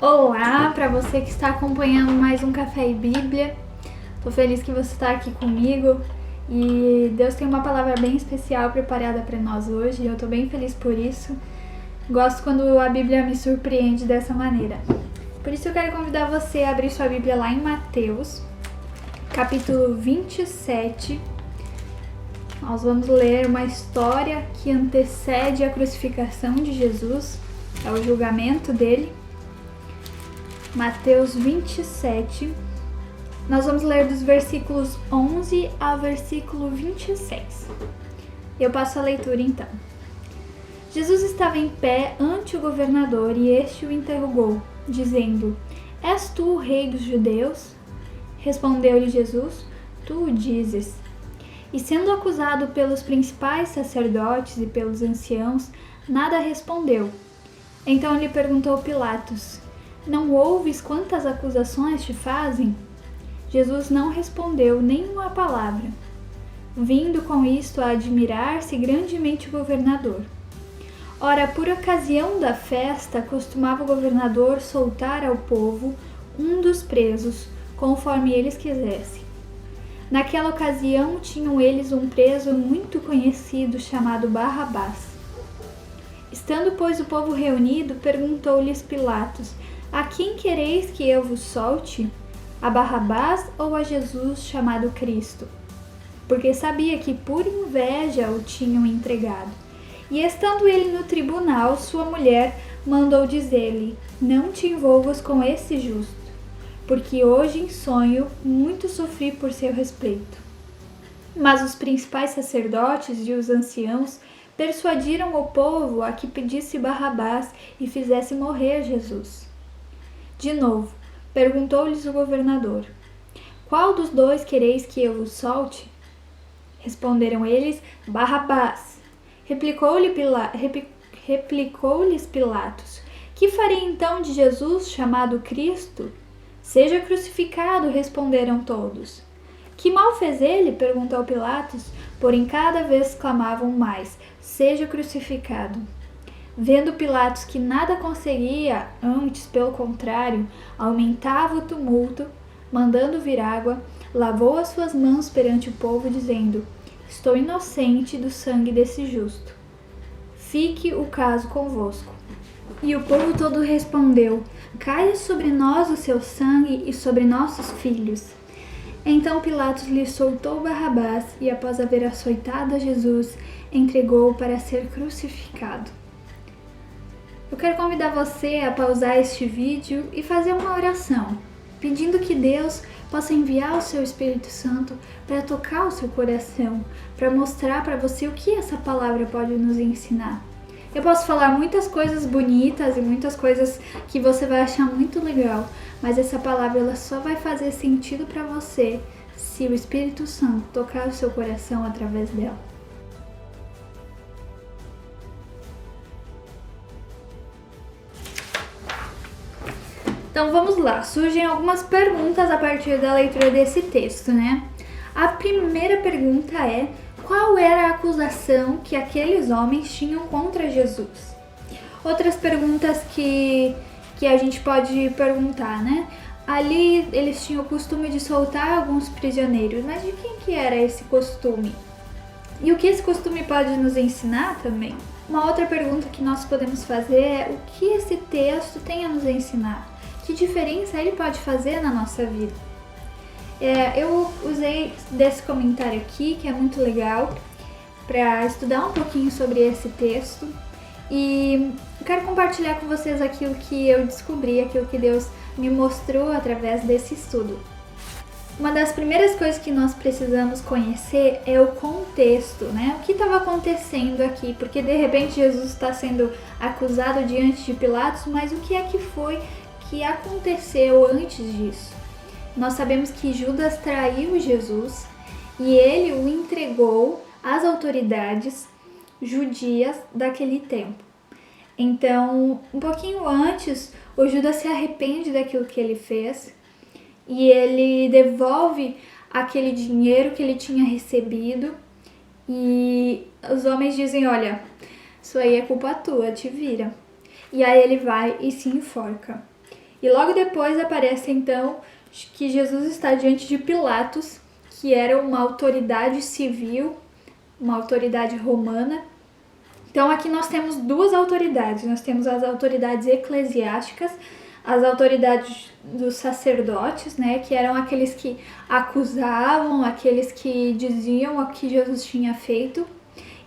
Olá, para você que está acompanhando mais um Café e Bíblia. Tô feliz que você está aqui comigo e Deus tem uma palavra bem especial preparada para nós hoje e eu tô bem feliz por isso. Gosto quando a Bíblia me surpreende dessa maneira. Por isso eu quero convidar você a abrir sua Bíblia lá em Mateus, capítulo 27. Nós vamos ler uma história que antecede a crucificação de Jesus, é o julgamento dele. Mateus 27, nós vamos ler dos versículos 11 ao versículo 26. Eu passo a leitura então. Jesus estava em pé ante o governador e este o interrogou, dizendo: És tu o rei dos judeus? Respondeu-lhe Jesus: Tu o dizes. E sendo acusado pelos principais sacerdotes e pelos anciãos, nada respondeu. Então lhe perguntou Pilatos: Não ouves quantas acusações te fazem? Jesus não respondeu nenhuma palavra, vindo com isto a admirar-se grandemente o governador. Ora, por ocasião da festa, costumava o governador soltar ao povo um dos presos, conforme eles quisessem. Naquela ocasião tinham eles um preso muito conhecido chamado Barrabás. Estando, pois, o povo reunido, perguntou-lhes Pilatos: A quem quereis que eu vos solte? A Barrabás ou a Jesus chamado Cristo? Porque sabia que por inveja o tinham entregado. E estando ele no tribunal, sua mulher mandou dizer-lhe: Não te envolvas com esse justo, porque hoje em sonho muito sofri por seu respeito. Mas os principais sacerdotes e os anciãos persuadiram o povo a que pedisse Barrabás e fizesse morrer Jesus. De novo, perguntou-lhes o governador: Qual dos dois quereis que eu vos solte? Responderam eles: Barrabás. Replicou-lhes Pilatos: Que farei então de Jesus chamado Cristo? Seja crucificado, responderam todos. Que mal fez ele? Perguntou Pilatos, porém cada vez clamavam mais: Seja crucificado. Vendo Pilatos que nada conseguia, antes, pelo contrário, aumentava o tumulto, mandando vir água, lavou as suas mãos perante o povo, dizendo: Estou inocente do sangue desse justo. Fique o caso convosco. E o povo todo respondeu: Caia sobre nós o seu sangue e sobre nossos filhos. Então Pilatos lhe soltou Barrabás e, após haver açoitado a Jesus, entregou-o para ser crucificado. Eu quero convidar você a pausar este vídeo e fazer uma oração, pedindo que Deus possa enviar o seu Espírito Santo para tocar o seu coração, para mostrar para você o que essa palavra pode nos ensinar. Eu posso falar muitas coisas bonitas e muitas coisas que você vai achar muito legal, mas essa palavra ela só vai fazer sentido para você se o Espírito Santo tocar o seu coração através dela. Então vamos lá, surgem algumas perguntas a partir da leitura desse texto, né? A primeira pergunta é: qual era a acusação que aqueles homens tinham contra Jesus? Outras perguntas que a gente pode perguntar, né? Ali eles tinham o costume de soltar alguns prisioneiros, mas de quem que era esse costume? E o que esse costume pode nos ensinar também? Uma outra pergunta que nós podemos fazer é: o que esse texto tem a nos ensinar? Que diferença ele pode fazer na nossa vida? Eu usei desse comentário aqui, que é muito legal, para estudar um pouquinho sobre esse texto e quero compartilhar com vocês aquilo que eu descobri, aquilo que Deus me mostrou através desse estudo. Uma das primeiras coisas que nós precisamos conhecer é o contexto, né? O que estava acontecendo aqui, porque de repente Jesus está sendo acusado diante de Pilatos, mas o que é que foi que aconteceu antes disso? Nós sabemos que Judas traiu Jesus e ele o entregou às autoridades judias daquele tempo. Então, um pouquinho antes, o Judas se arrepende daquilo que ele fez e ele devolve aquele dinheiro que ele tinha recebido e os homens dizem: Olha, isso aí é culpa tua, te vira. E aí ele vai e se enforca. E logo depois aparece então que Jesus está diante de Pilatos, que era uma autoridade civil, uma autoridade romana. Então aqui nós temos duas autoridades, nós temos as autoridades eclesiásticas, as autoridades dos sacerdotes, né, que eram aqueles que acusavam, aqueles que diziam o que Jesus tinha feito,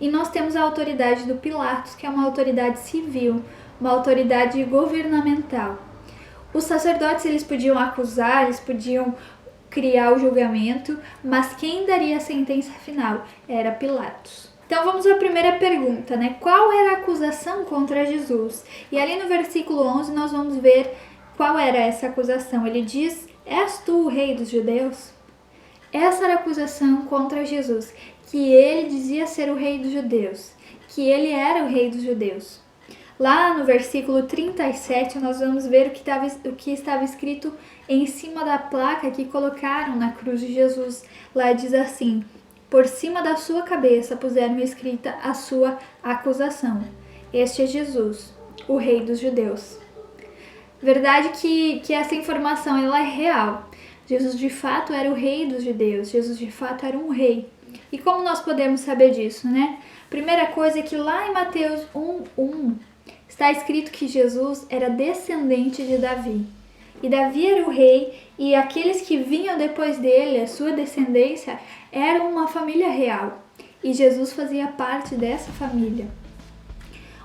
e nós temos a autoridade do Pilatos, que é uma autoridade civil, uma autoridade governamental. Os sacerdotes, eles podiam acusar, eles podiam criar o julgamento, mas quem daria a sentença final era Pilatos. Então vamos à primeira pergunta, né? Qual era a acusação contra Jesus? E ali no versículo 11 nós vamos ver qual era essa acusação. Ele diz: és tu o rei dos judeus? Essa era a acusação contra Jesus, que ele dizia ser o rei dos judeus, que ele era o rei dos judeus. Lá no versículo 37 nós vamos ver o que estava escrito em cima da placa que colocaram na cruz de Jesus. Lá diz assim: por cima da sua cabeça puseram escrita a sua acusação. Este é Jesus, o rei dos judeus. Verdade que essa informação ela é real. Jesus de fato era o rei dos judeus, Jesus de fato era um rei. E como nós podemos saber disso, né? Primeira coisa é que lá em Mateus 1:1 está escrito que Jesus era descendente de Davi. E Davi era o rei, e aqueles que vinham depois dele, a sua descendência, eram uma família real. E Jesus fazia parte dessa família.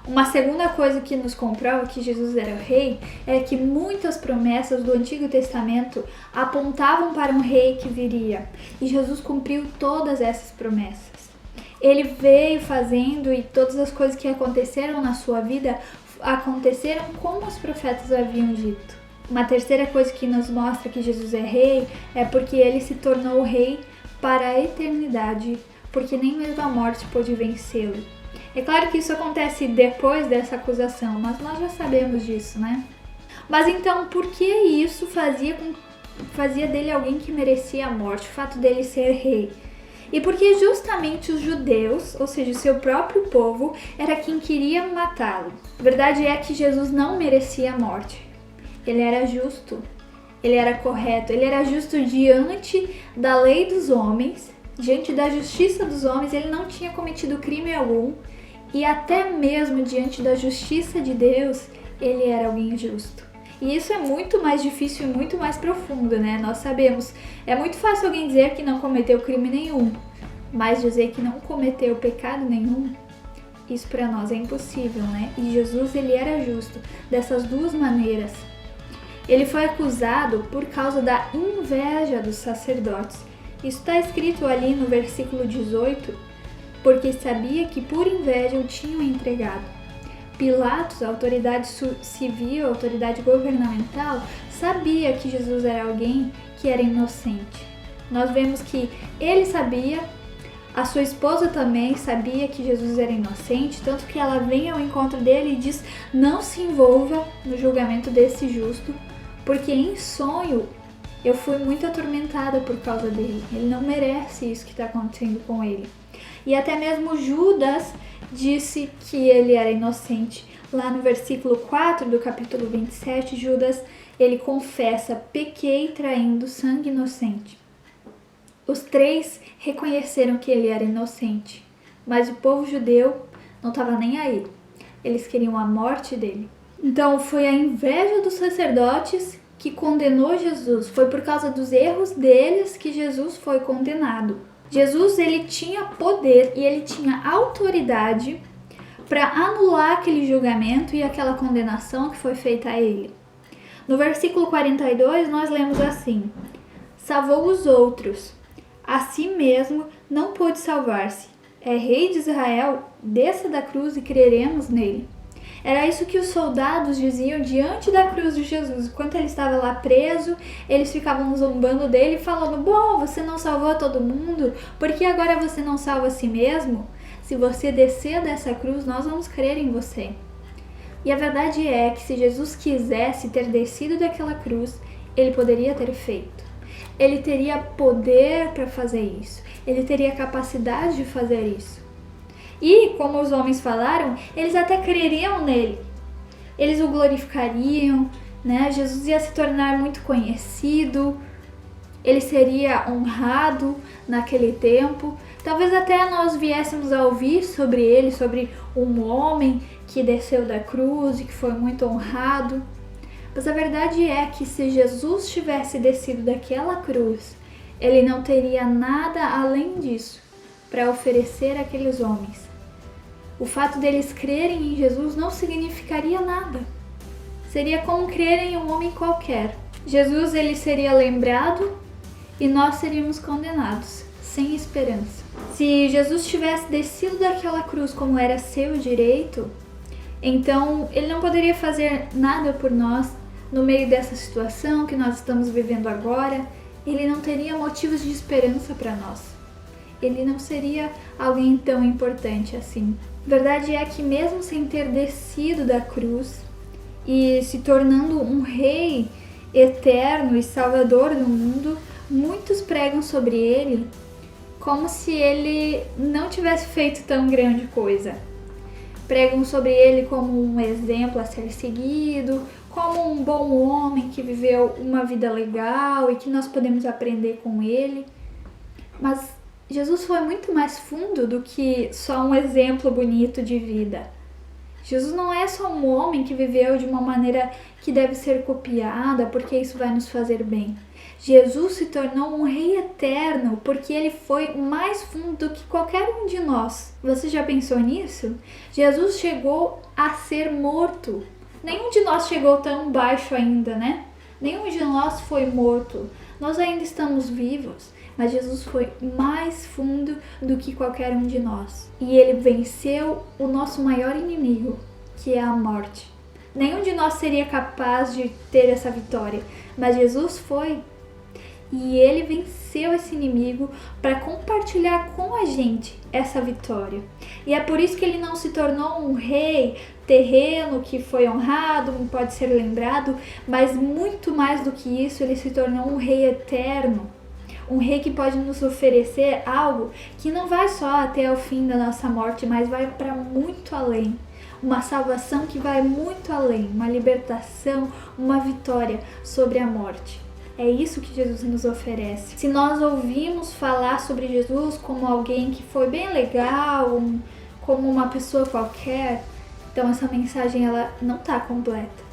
Uma segunda coisa que nos comprova que Jesus era o rei é que muitas promessas do Antigo Testamento apontavam para um rei que viria. E Jesus cumpriu todas essas promessas. Ele veio fazendo, e todas as coisas que aconteceram na sua vida aconteceram como os profetas haviam dito. Uma terceira coisa que nos mostra que Jesus é rei é porque ele se tornou rei para a eternidade, porque nem mesmo a morte pôde vencê-lo. É claro que isso acontece depois dessa acusação, mas nós já sabemos disso, né? Mas então, por que isso fazia dele alguém que merecia a morte, o fato dele ser rei? E porque justamente os judeus, ou seja, o seu próprio povo, era quem queria matá-lo. A verdade é que Jesus não merecia a morte. Ele era justo, ele era correto, ele era justo diante da lei dos homens, diante da justiça dos homens, ele não tinha cometido crime algum, e até mesmo diante da justiça de Deus, ele era alguém justo. E isso é muito mais difícil e muito mais profundo, né? Nós sabemos, é muito fácil alguém dizer que não cometeu crime nenhum, mas dizer que não cometeu pecado nenhum, isso para nós é impossível, né? E Jesus, ele era justo dessas duas maneiras. Ele foi acusado por causa da inveja dos sacerdotes. Isso está escrito ali no versículo 18, porque sabia que por inveja o tinham entregado. Pilatos, a autoridade civil, a autoridade governamental, sabia que Jesus era alguém que era inocente. Nós vemos que ele sabia, a sua esposa também sabia que Jesus era inocente, tanto que ela vem ao encontro dele e diz: não se envolva no julgamento desse justo, porque em sonho eu fui muito atormentada por causa dele. Ele não merece isso que está acontecendo com ele. E até mesmo Judas disse que ele era inocente. Lá no versículo 4 do capítulo 27, Judas, ele confessa: pequei traindo sangue inocente. Os três reconheceram que ele era inocente, mas o povo judeu não estava nem aí. Eles queriam a morte dele. Então foi a inveja dos sacerdotes que condenou Jesus. Foi por causa dos erros deles que Jesus foi condenado. Jesus, ele tinha poder e ele tinha autoridade para anular aquele julgamento e aquela condenação que foi feita a ele. No versículo 42 nós lemos assim: salvou os outros, a si mesmo não pôde salvar-se. É rei de Israel, desça da cruz e creremos nele. Era isso que os soldados diziam diante da cruz de Jesus. Enquanto ele estava lá preso, eles ficavam zombando dele, falando: bom, você não salvou todo mundo, por que agora você não salva a si mesmo? Se você descer dessa cruz, nós vamos crer em você. E a verdade é que se Jesus quisesse ter descido daquela cruz, ele poderia ter feito. Ele teria poder para fazer isso. Ele teria capacidade de fazer isso. E, como os homens falaram, eles até creriam nele. Eles o glorificariam, né? Jesus ia se tornar muito conhecido, ele seria honrado naquele tempo. Talvez até nós viéssemos a ouvir sobre ele, sobre um homem que desceu da cruz e que foi muito honrado. Mas a verdade é que se Jesus tivesse descido daquela cruz, ele não teria nada além disso para oferecer àqueles homens. O fato deles crerem em Jesus não significaria nada. Seria como crer em um homem qualquer. Jesus, ele seria lembrado e nós seríamos condenados, sem esperança. Se Jesus tivesse descido daquela cruz como era seu direito, então ele não poderia fazer nada por nós no meio dessa situação que nós estamos vivendo agora. Ele não teria motivos de esperança para nós. Ele não seria alguém tão importante assim. Verdade é que mesmo sem ter descido da cruz e se tornando um rei eterno e salvador do mundo, muitos pregam sobre ele como se ele não tivesse feito tão grande coisa. Pregam sobre ele como um exemplo a ser seguido, como um bom homem que viveu uma vida legal e que nós podemos aprender com ele. Mas Jesus foi muito mais fundo do que só um exemplo bonito de vida. Jesus não é só um homem que viveu de uma maneira que deve ser copiada porque isso vai nos fazer bem. Jesus se tornou um rei eterno porque ele foi mais fundo do que qualquer um de nós. Você já pensou nisso? Jesus chegou a ser morto. Nenhum de nós chegou tão baixo ainda, né? Nenhum de nós foi morto. Nós ainda estamos vivos, mas Jesus foi mais fundo do que qualquer um de nós. E ele venceu o nosso maior inimigo, que é a morte. Nenhum de nós seria capaz de ter essa vitória, mas Jesus foi. E ele venceu esse inimigo para compartilhar com a gente essa vitória. E é por isso que ele não se tornou um rei terreno que foi honrado, pode ser lembrado, mas muito mais do que isso, ele se tornou um rei eterno. Um rei que pode nos oferecer algo que não vai só até o fim da nossa morte, mas vai para muito além. Uma salvação que vai muito além, uma libertação, uma vitória sobre a morte. É isso que Jesus nos oferece. Se nós ouvimos falar sobre Jesus como alguém que foi bem legal, como uma pessoa qualquer, então essa mensagem ela não está completa.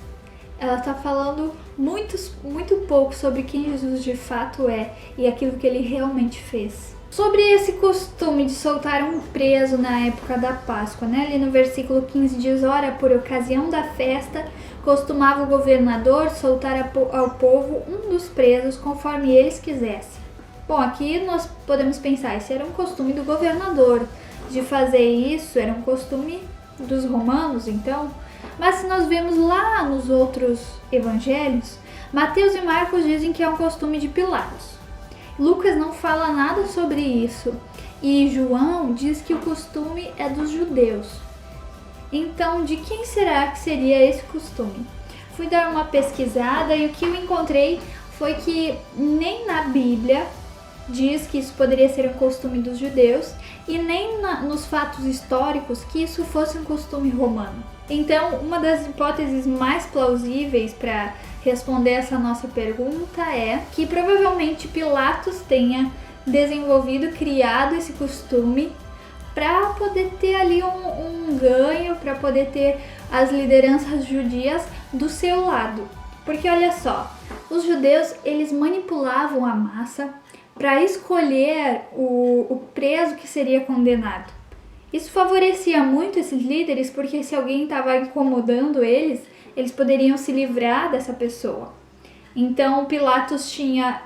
Ela está falando muito pouco sobre quem Jesus de fato é e aquilo que ele realmente fez. Sobre esse costume de soltar um preso na época da Páscoa, né? Ali no versículo 15 diz: ora, por ocasião da festa, costumava o governador soltar ao povo um dos presos conforme eles quisessem. Bom, aqui nós podemos pensar, esse era um costume do governador de fazer isso, era um costume dos romanos, então. Mas se nós vemos lá nos outros evangelhos, Mateus e Marcos dizem que é um costume de Pilatos. Lucas não fala nada sobre isso e João diz que o costume é dos judeus. Então, de quem será que seria esse costume? Fui dar uma pesquisada e o que eu encontrei foi que nem na Bíblia diz que isso poderia ser um costume dos judeus e nem nos fatos históricos que isso fosse um costume romano. Então, uma das hipóteses mais plausíveis para responder essa nossa pergunta é que provavelmente Pilatos tenha desenvolvido, criado esse costume para poder ter ali um ganho, para poder ter as lideranças judias do seu lado. Porque olha só, os judeus eles manipulavam a massa para escolher o preso que seria condenado. Isso favorecia muito esses líderes porque se alguém estava incomodando eles poderiam se livrar dessa pessoa. Então Pilatos tinha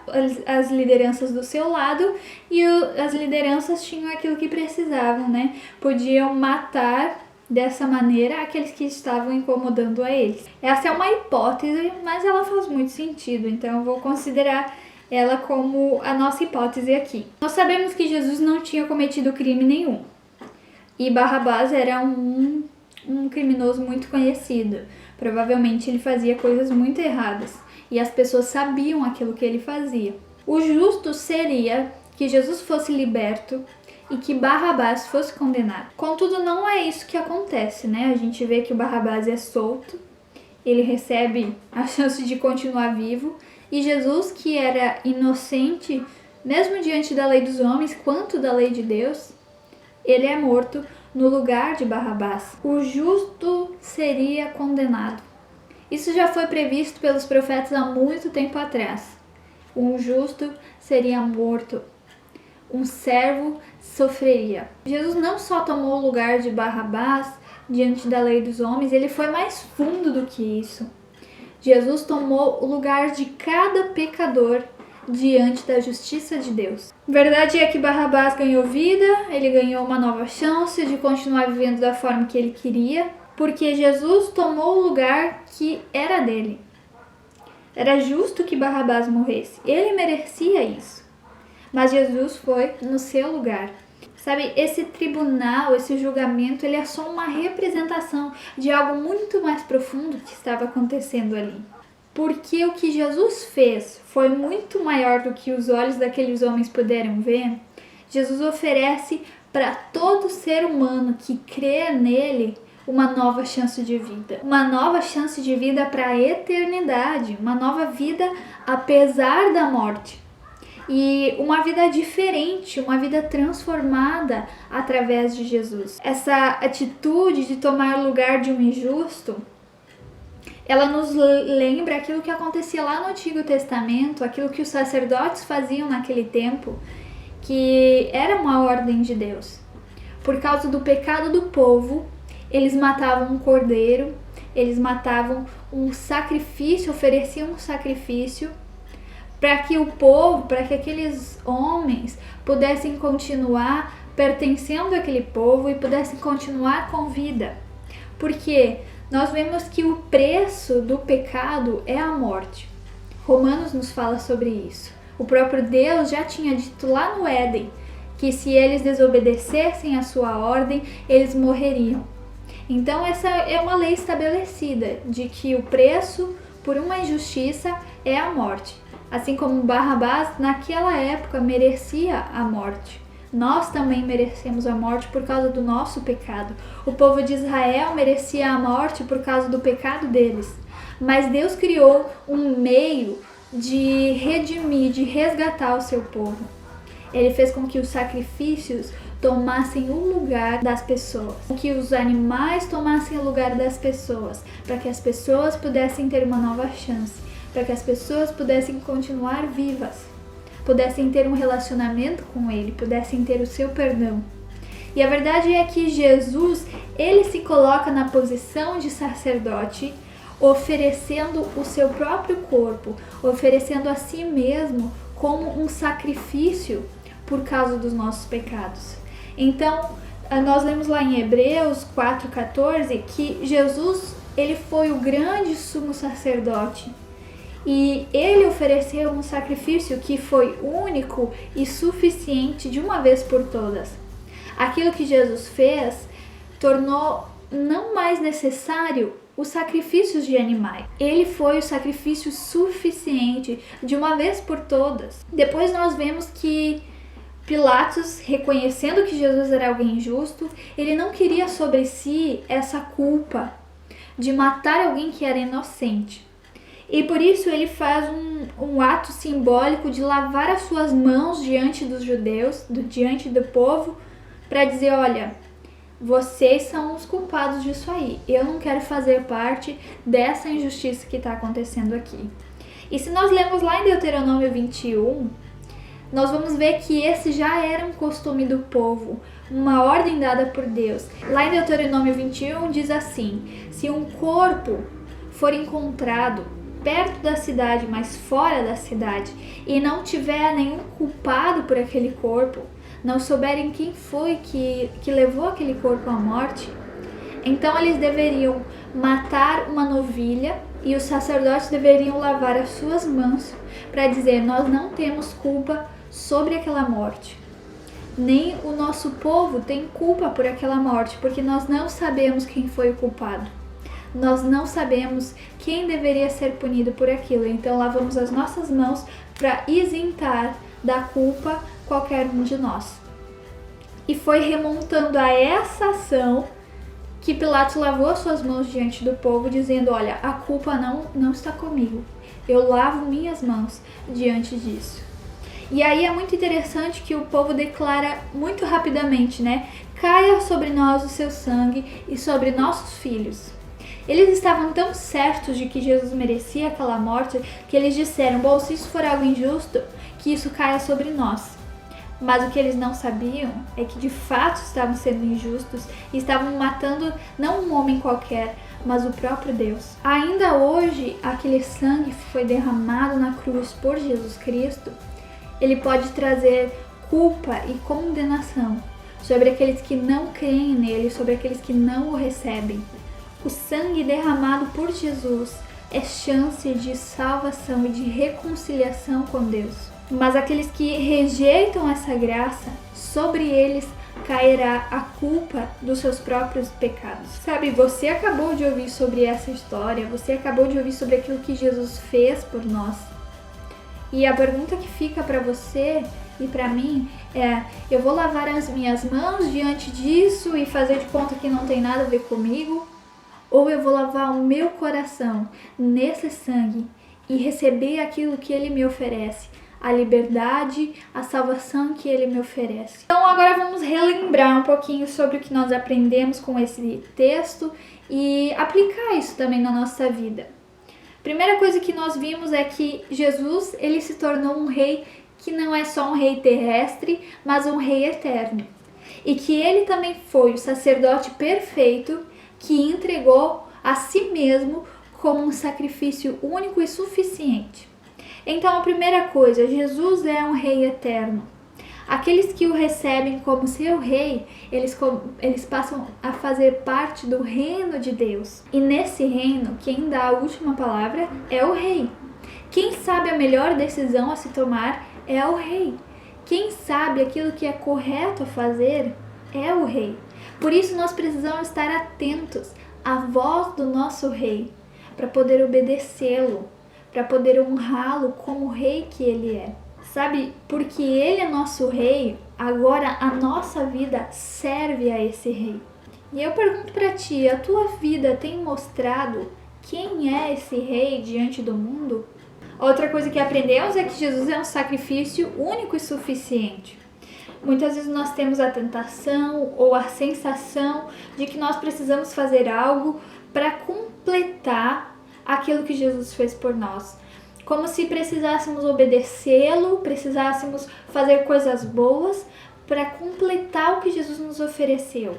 as lideranças do seu lado e as lideranças tinham aquilo que precisavam, né? Podiam matar dessa maneira aqueles que estavam incomodando a eles. Essa é uma hipótese, mas ela faz muito sentido, então eu vou considerar ela como a nossa hipótese aqui. Nós sabemos que Jesus não tinha cometido crime nenhum e Barrabás era um criminoso muito conhecido. Provavelmente ele fazia coisas muito erradas e as pessoas sabiam aquilo que ele fazia. O justo seria que Jesus fosse liberto e que Barrabás fosse condenado. Contudo, não é isso que acontece, né? A gente vê que o Barrabás é solto ele recebe a chance de continuar vivo, e Jesus, que era inocente, mesmo diante da lei dos homens quanto da lei de Deus, ele é morto no lugar de Barrabás. O justo seria condenado. Isso já foi previsto pelos profetas há muito tempo atrás. Um justo seria morto. Um servo sofreria. Jesus não só tomou o lugar de Barrabás diante da lei dos homens, ele foi mais fundo do que isso. Jesus tomou o lugar de cada pecador diante da justiça de Deus. Verdade é que Barrabás ganhou vida, ele ganhou uma nova chance de continuar vivendo da forma que ele queria, porque Jesus tomou o lugar que era dele. Era justo que Barrabás morresse, ele merecia isso. Mas Jesus foi no seu lugar. Sabe, esse tribunal, esse julgamento, ele é só uma representação de algo muito mais profundo que estava acontecendo ali. Porque o que Jesus fez foi muito maior do que os olhos daqueles homens puderam ver. Jesus oferece para todo ser humano que crê nele uma nova chance de vida. Uma nova chance de vida para a eternidade. Uma nova vida apesar da morte. E uma vida diferente, uma vida transformada através de Jesus. Essa atitude de tomar o lugar de um injusto, ela nos lembra aquilo que acontecia lá no Antigo Testamento, aquilo que os sacerdotes faziam naquele tempo, que era uma ordem de Deus. Por causa do pecado do povo, eles matavam um cordeiro, eles matavam um sacrifício, ofereciam um sacrifício, para que o povo, para que aqueles homens pudessem continuar pertencendo àquele povo e pudessem continuar com vida. Porque nós vemos que o preço do pecado é a morte. Romanos nos fala sobre isso. O próprio Deus já tinha dito lá no Éden que se eles desobedecessem a sua ordem, eles morreriam. Então essa é uma lei estabelecida de que o preço por uma injustiça é a morte. Assim como Barrabás, naquela época, merecia a morte. Nós também merecemos a morte por causa do nosso pecado. O povo de Israel merecia a morte por causa do pecado deles. Mas Deus criou um meio de redimir, de resgatar o seu povo. Ele fez com que os sacrifícios tomassem o lugar das pessoas, que os animais tomassem o lugar das pessoas, para que as pessoas pudessem ter uma nova chance, para que as pessoas pudessem continuar vivas, pudessem ter um relacionamento com Ele, pudessem ter o seu perdão. E a verdade é que Jesus, ele se coloca na posição de sacerdote, oferecendo o seu próprio corpo, oferecendo a si mesmo como um sacrifício por causa dos nossos pecados. Então, nós lemos lá em Hebreus 4,14 que Jesus, ele foi o grande sumo sacerdote. E ele ofereceu um sacrifício que foi único e suficiente de uma vez por todas. Aquilo que Jesus fez tornou não mais necessário os sacrifícios de animais. Ele foi o sacrifício suficiente de uma vez por todas. Depois nós vemos que Pilatos, reconhecendo que Jesus era alguém justo, ele não queria sobre si essa culpa de matar alguém que era inocente. E por isso ele faz um ato simbólico de lavar as suas mãos diante dos judeus, diante do povo, para dizer, olha, vocês são os culpados disso aí. Eu não quero fazer parte dessa injustiça que está acontecendo aqui. E se nós lemos lá em Deuteronômio 21, nós vamos ver que esse já era um costume do povo, uma ordem dada por Deus. Lá em Deuteronômio 21 diz assim: se um corpo for encontrado perto da cidade, mas fora da cidade, e não tiver nenhum culpado por aquele corpo, não souberem quem foi que levou aquele corpo à morte, então eles deveriam matar uma novilha e os sacerdotes deveriam lavar as suas mãos para dizer: nós não temos culpa sobre aquela morte. Nem o nosso povo tem culpa por aquela morte, porque nós não sabemos quem foi o culpado. Nós não sabemos quem deveria ser punido por aquilo. Então lavamos as nossas mãos para isentar da culpa qualquer um de nós. E foi remontando a essa ação que Pilatos lavou as suas mãos diante do povo, dizendo: olha, a culpa não está comigo, eu lavo minhas mãos diante disso. E aí é muito interessante que o povo declara muito rapidamente, né? Caia sobre nós o seu sangue e sobre nossos filhos. Eles estavam tão certos de que Jesus merecia aquela morte que eles disseram: bom, se isso for algo injusto, que isso caia sobre nós. Mas o que eles não sabiam é que de fato estavam sendo injustos e estavam matando não um homem qualquer, mas o próprio Deus. Ainda hoje, aquele sangue que foi derramado na cruz por Jesus Cristo, ele pode trazer culpa e condenação sobre aqueles que não creem nele, sobre aqueles que não o recebem. O sangue derramado por Jesus é chance de salvação e de reconciliação com Deus. Mas aqueles que rejeitam essa graça, sobre eles cairá a culpa dos seus próprios pecados. Sabe, você acabou de ouvir sobre essa história, você acabou de ouvir sobre aquilo que Jesus fez por nós. E a pergunta que fica para você e para mim é: eu vou lavar as minhas mãos diante disso e fazer de conta que não tem nada a ver comigo? Ou eu vou lavar o meu coração nesse sangue e receber aquilo que ele me oferece? A liberdade, a salvação que ele me oferece. Então agora vamos relembrar um pouquinho sobre o que nós aprendemos com esse texto e aplicar isso também na nossa vida. Primeira coisa que nós vimos é que Jesus, ele se tornou um rei que não é só um rei terrestre, mas um rei eterno. E que ele também foi o sacerdote perfeito que entregou a si mesmo como um sacrifício único e suficiente. Então, a primeira coisa, Jesus é um rei eterno. Aqueles que o recebem como seu rei, eles passam a fazer parte do reino de Deus. E nesse reino, quem dá a última palavra é o rei. Quem sabe a melhor decisão a se tomar é o rei. Quem sabe aquilo que é correto a fazer é o rei. Por isso, nós precisamos estar atentos à voz do nosso rei, para poder obedecê-lo, para poder honrá-lo como rei que ele é. Sabe, porque ele é nosso rei, agora a nossa vida serve a esse rei. E eu pergunto para ti, a tua vida tem mostrado quem é esse rei diante do mundo? Outra coisa que aprendemos é que Jesus é um sacrifício único e suficiente. Muitas vezes nós temos a tentação ou a sensação de que nós precisamos fazer algo para completar aquilo que Jesus fez por nós. Como se precisássemos obedecê-lo, precisássemos fazer coisas boas para completar o que Jesus nos ofereceu.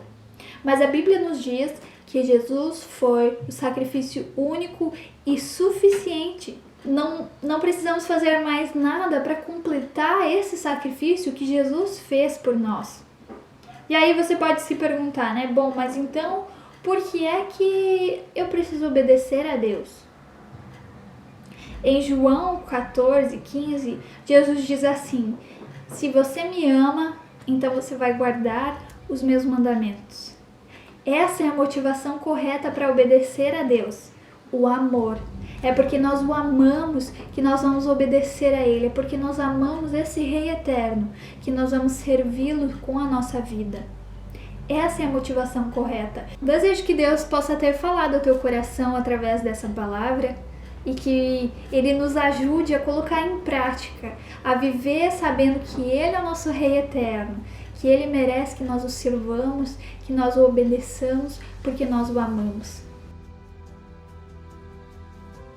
Mas a Bíblia nos diz que Jesus foi o sacrifício único e suficiente. Não precisamos fazer mais nada para completar esse sacrifício que Jesus fez por nós. E aí você pode se perguntar, né? Bom, mas então por que é que eu preciso obedecer a Deus? Em João 14:15, Jesus diz assim: se você me ama, então você vai guardar os meus mandamentos. Essa é a motivação correta para obedecer a Deus, o amor. É porque nós o amamos que nós vamos obedecer a Ele. É porque nós amamos esse Rei eterno que nós vamos servi-lo com a nossa vida. Essa é a motivação correta. Desejo que Deus possa ter falado ao teu coração através dessa palavra e que Ele nos ajude a colocar em prática, a viver sabendo que Ele é o nosso Rei eterno, que Ele merece que nós o sirvamos, que nós o obedeçamos porque nós o amamos.